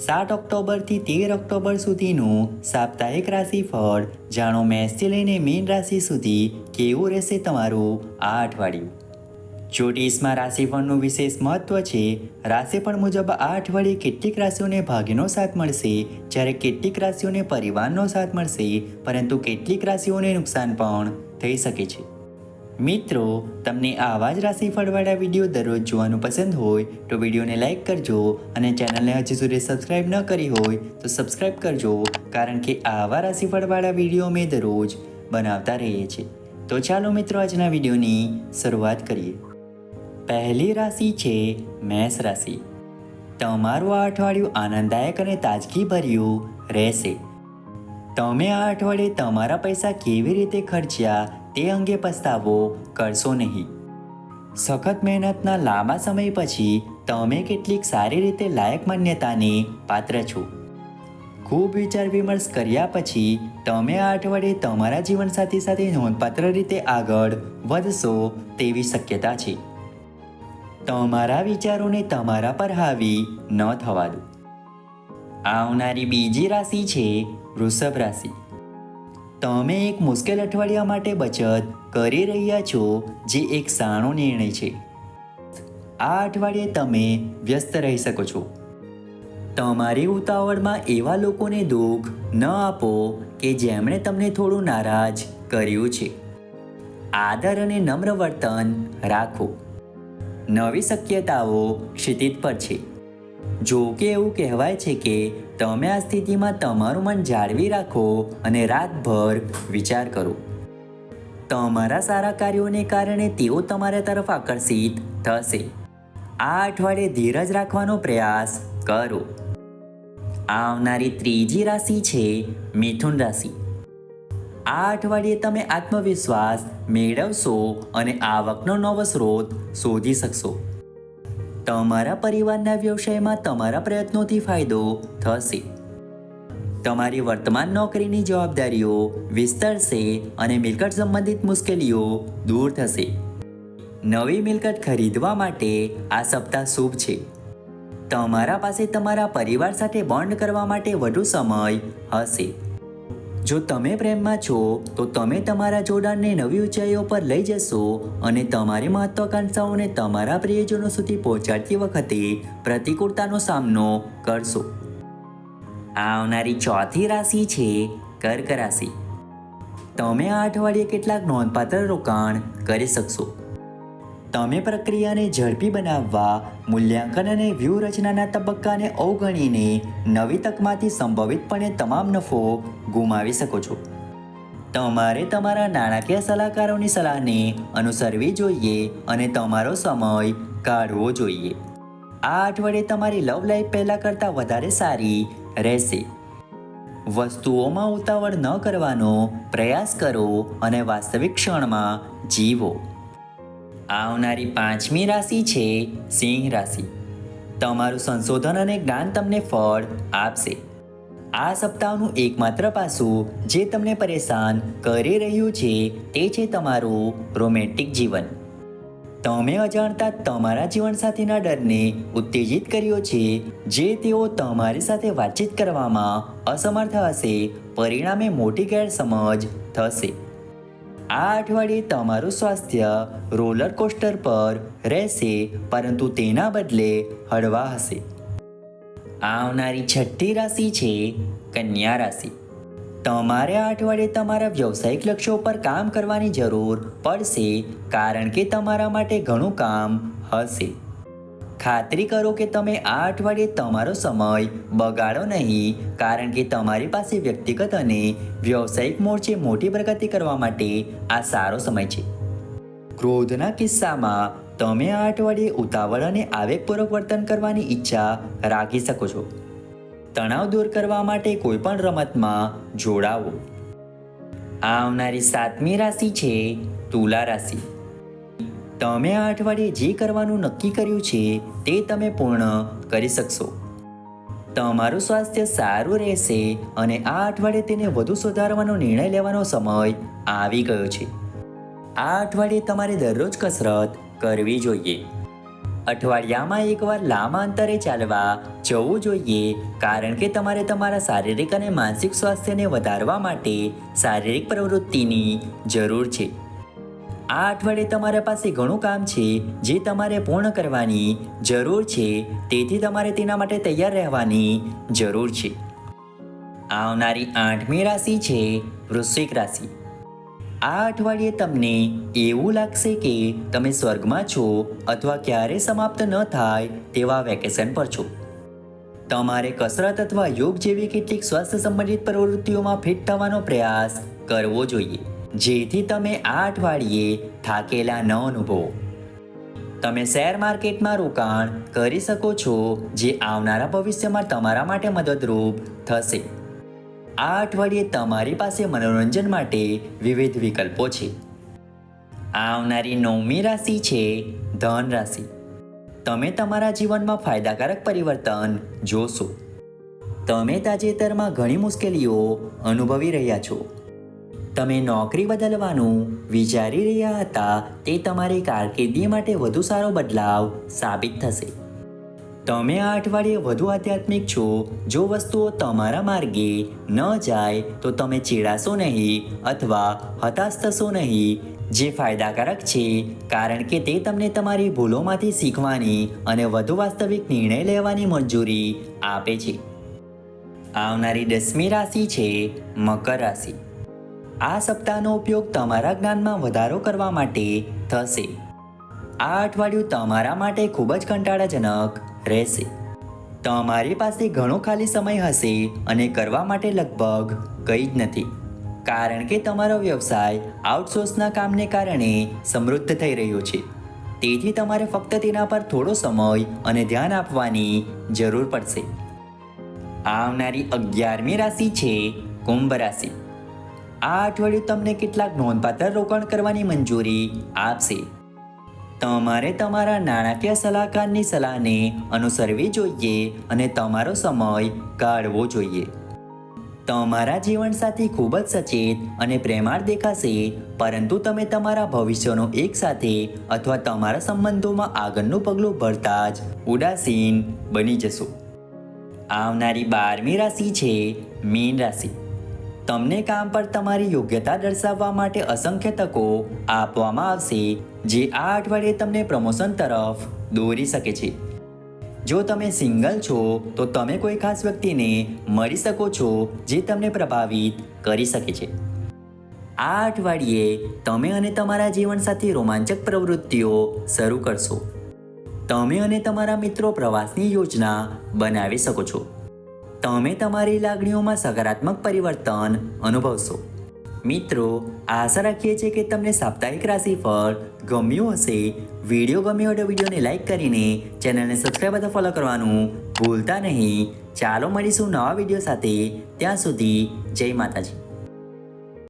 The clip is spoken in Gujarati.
7 ઓક્ટોબરથી 13 ઓક્ટોબર સુધીનું સાપ્તાહિક રાશિફળ જાણો. મેષથી લઈને મીન રાશિ સુધી કેવું રહેશે તમારું આ અઠવાડિયું. જ્યોતિષમાં રાશિફળનું વિશેષ મહત્વ છે. રાશિફળ મુજબ આ અઠવાડિયે કેટલીક રાશિઓને ભાગ્યનો સાથ મળશે, જ્યારે કેટલીક રાશિઓને પરિવારનો સાથ મળશે, પરંતુ કેટલીક રાશિઓને નુકસાન પણ થઈ શકે છે. મિત્રો, તમને આવા જ રાશિફળવાળા વિડીયો દરરોજ જોવાનું પસંદ હોય તો વિડીયોને લાઇક કરજો અને ચેનલને હજી સુધી સબસ્ક્રાઇબ ન કરી હોય તો સબસ્ક્રાઇબ કરજો, કારણ કે આવા રાશિફળવાળા વિડીયો અમે દરરોજ બનાવતા રહીએ છીએ. તો ચાલો મિત્રો, આજના વિડીયોની શરૂઆત કરીએ. પહેલી રાશિ છે મેષ રાશિ. તમારું આ અઠવાડિયું આનંદદાયક અને તાજગીભર્યું રહેશે. તમે આ અઠવાડિયે તમારા પૈસા કેવી રીતે ખર્ચ્યા તે અંગે પસ્તાવો કરશો નહીં. સખત મહેનતના લાંબા સમય પછી તમે કેટલીક સારી રીતે લાયક માન્યતાને પાત્ર છો. ખૂબ વિચાર વિમર્શ કર્યા પછી તમે આ અઠવાડિયે તમારા જીવનસાથી સાથે નોંધપાત્ર રીતે આગળ વધશો તેવી શક્યતા છે. તમારા વિચારોને તમારા પર હાવી ન થવા દો. આવનારી બીજી રાશિ છે વૃષભ રાશિ. તમે એક મુશ્કેલ અઠવાડિયા માટે બચત કરી રહ્યા છો, જે એક સારો નિર્ણય છે. આ અઠવાડિયે તમે વ્યસ્ત રહી શકો છો. તમારી ઉતાવળમાં એવા લોકોને દુઃખ ન આપો કે જેમણે તમને થોડું નારાજ કર્યું છે. આદર અને નમ્ર વર્તન રાખો. નવી શક્યતાઓ ક્ષિતિજ પર છે. જો કે એવું કહેવાય છે કે તમે આ સ્થિતિમાં તમારું મન જાળવી રાખો અને રાતભર વિચાર કરો. તમારા સારા કાર્યોને કારણે તેઓ તમારા તરફ આકર્ષિત થશે. આ અઠવાડિયે ધીરજ રાખવાનો પ્રયાસ કરો. આવનારી ત્રીજી રાશિ છે મિથુન રાશિ. આ અઠવાડિયે તમે આત્મવિશ્વાસ મેળવશો અને આવકનો નવો સ્ત્રોત શોધી શકશો. તમારા પરિવારના વ્યવસાયમાં તમારા પ્રયત્નોથી ફાયદો થશે. તમારી વર્તમાન નોકરીની જવાબદારીઓ વિસ્તરશે અને મિલકત સંબંધિત મુશ્કેલીઓ દૂર થશે. નવી મિલકત ખરીદવા માટે આ સપ્તાહ શુભ છે. તમારા પાસે તમારા પરિવાર સાથે બોન્ડ કરવા માટે વધુ સમય હશે. જો તમે પ્રેમમાં છો તો તમે તમારા જોડાણને નવી ઊંચાઈઓ પર લઈ જશો અને તમારી મહત્વાકાંક્ષાઓને તમારા પ્રિયજનો સુધી પહોંચાડતી વખતે પ્રતિકૂળતાનો સામનો કરશો. આવનારી ચોથી રાશિ છે કર્ક રાશિ. તમે આ અઠવાડિયે કેટલાક નોંધપાત્ર રોકાણ કરી શકશો. તમે પ્રક્રિયાને ઝડપી બનાવવા, મૂલ્યાંકન અને વ્યૂહરચનાના તબક્કાને અવગણીને નવી તકમાંથી સંભવિતપણે તમામ નફો ગુમાવી શકો છો. તમારે તમારા નાણાકીય સલાહકારોની સલાહને અનુસરવી જોઈએ અને તમારો સમય કાઢવો જોઈએ. આ અઠવાડિયે તમારી લવ લાઈફ પહેલાં કરતાં વધારે સારી રહેશે. વસ્તુઓમાં ઉતાવળ ન કરવાનો પ્રયાસ કરો અને વાસ્તવિક ક્ષણમાં જીવો. આવનારી પાંચમી રાશિ છે સિંહ રાશિ. તમારું સંશોધન અને જ્ઞાન તમને ફળ આપશે. આ સપ્તાહનું એકમાત્ર પાસું જે તમને પરેશાન કરી રહ્યું છે તે છે તમારું રોમેન્ટિક જીવન. તમે અજાણતા તમારા જીવનસાથીના ડરને ઉત્તેજિત કર્યો છે, જે તેઓ તમારી સાથે વાતચીત કરવામાં અસમર્થ હશે. પરિણામે મોટી ગેરસમજ થશે. આ અઠવાડિયે તમારું સ્વાસ્થ્ય રોલર કોસ્ટર પર રહેશે, પરંતુ તેના બદલે હળવા હશે. આવનારી છઠ્ઠી રાશિ છે કન્યા રાશિ. તમારે આ અઠવાડિયે તમારા વ્યવસાયિક લક્ષ્યો પર કામ કરવાની જરૂર પડશે, કારણ કે તમારા માટે ઘણું કામ હશે. ખાતરી કરો કે તમે આ અઠવાડિયે તમારો સમય બગાડો નહીં, કારણ કે તમારી પાસે વ્યક્તિગત અને વ્યવસાયિક મોરચે મોટી પ્રગતિ કરવા માટે આ સારો સમય છે. ક્રોધના કિસ્સામાં તમે આ અઠવાડિયે ઉતાવળ અને આવેગપૂર્વક વર્તન કરવાની ઈચ્છા રાખી શકો છો. તણાવ દૂર કરવા માટે કોઈપણ રમતમાં જોડાવો. આવનારી સાતમી રાશિ છે તુલા રાશિ. તમે આ અઠવાડિયે જે કરવાનું નક્કી કર્યું છે તે તમે પૂર્ણ કરી શકશો. તમારું સ્વાસ્થ્ય સારું રહેશે અને આ અઠવાડિયે તેને વધુ સુધારવાનો નિર્ણય લેવાનો સમય આવી ગયો છે. આ અઠવાડિયે તમારે દરરોજ કસરત કરવી જોઈએ. અઠવાડિયામાં એકવાર લાંબા અંતરે ચાલવા જવું જોઈએ, કારણ કે તમારે તમારા શારીરિક અને માનસિક સ્વાસ્થ્યને વધારવા માટે શારીરિક પ્રવૃત્તિની જરૂર છે. આ અઠવાડિયે તમારા પાસે ઘણું કામ છે જે તમારે પૂર્ણ કરવાની જરૂર છે, તેથી તમારે તેના માટે તૈયાર રહેવાની જરૂર છે. આવનારી 8મી રાશિ છે વૃશ્ચિક રાશિ. આ અઠવાડિયે તમને એવું લાગશે કે તમે સ્વર્ગમાં છો અથવા ક્યારેય સમાપ્ત ન થાય તેવા વેકેશન પર છો. તમારે કસરત અથવા યોગ જેવી કેટલીક સ્વાસ્થ્ય સંબંધિત પ્રવૃત્તિઓમાં ફિટ થવાનો પ્રયાસ કરવો જોઈએ, જેથી તમે આ અઠવાડિયે થાકેલા ન અનુભવો. તમે શેર માર્કેટમાં રોકાણ કરી શકો છો, જે આવનારા ભવિષ્યમાં તમારા માટે મદદરૂપ થશે. આ અઠવાડિયે તમારી પાસે મનોરંજન માટે વિવિધ વિકલ્પો છે. આવનારી 9મી રાશિ છે ધન રાશિ. તમે તમારા જીવનમાં ફાયદાકારક પરિવર્તન જોશો. તમે તાજેતરમાં ઘણી મુશ્કેલીઓ અનુભવી રહ્યા છો. તમે નોકરી બદલવાનું વિચારી રહ્યા હતા, તે તમારી કારકિર્દી માટે વધુ સારો બદલાવ સાબિત થશે. તમે આ અઠવાડિયે વધુ આધ્યાત્મિક છો. જો વસ્તુઓ તમારા માર્ગે ન જાય તો તમે ચીડાશો નહીં અથવા હતાશ થશો નહીં, જે ફાયદાકારક છે, કારણ કે તે તમને તમારી ભૂલોમાંથી શીખવાની અને વધુ વાસ્તવિક નિર્ણય લેવાની મંજૂરી આપે છે. આવનારી 10મી રાશિ છે મકર રાશિ. આ સપ્તાહનો ઉપયોગ તમારા જ્ઞાનમાં વધારો કરવા માટે થશે. આ અઠવાડિયું તમારા માટે ખૂબ જ કંટાળાજનક રહેશે. તમારી પાસે ઘણો ખાલી સમય હશે અને કરવા માટે લગભગ કંઈ જ નથી, કારણ કે તમારો વ્યવસાય આઉટસોર્સના કામને કારણે સમૃદ્ધ થઈ રહ્યો છે. તેથી તમારે ફક્ત તેના પર થોડો સમય અને ધ્યાન આપવાની જરૂર પડશે. આવનારી 11મી રાશિ છે કુંભ રાશિ. આ અઠવાડિયું તમને કેટલાક નોંધપાત્ર રોકાણ કરવાની મંજૂરી આપશે. તમારે તમારા નાણાકીય સલાહકારની સલાહને અનુસરવી જોઈએ અને તમારો સમય કાઢવો જોઈએ. તમારા જીવનસાથી ખૂબ જ સચેત અને પ્રેમાળ દેખાશે, પરંતુ તમે તમારા ભવિષ્યનો એક સાથે અથવા તમારા સંબંધોમાં આગળનું પગલું ભરતા જ ઉદાસીન બની જશો. આવનારી 12મી રાશિ છે મીન રાશિ. તમને કામ પર તમારી યોગ્યતા દર્શાવવા માટે અસંખ્ય તકો આપવામાં આવશે, જે આ અઠવાડિયે તમને પ્રમોશન તરફ દોરી શકે છે. જો તમે સિંગલ છો તો તમે કોઈ ખાસ વ્યક્તિને મળી શકો છો જે તમને પ્રભાવિત કરી શકે છે. આ અઠવાડિયે તમે અને તમારા જીવનસાથી રોમાંચક પ્રવૃત્તિઓ શરૂ કરશો. તમે અને તમારા મિત્રો પ્રવાસની યોજના બનાવી શકો છો. તમે તમારી લાગણીઓમાં સકારાત્મક પરિવર્તન અનુભવશો. મિત્રો, આશા રાખીએ છીએ કે તમને સાપ્તાહિક રાશિફળ ગમ્યું હશે. વિડીયો ગમ્યો હોય તો વિડીયોને લાઇક કરીને ચેનલને સબસ્ક્રાઈબ અથવા ફોલો કરવાનું ભૂલતા નહીં. ચાલો મળીશું નવા વિડીયો સાથે. ત્યાં સુધી જય માતાજી.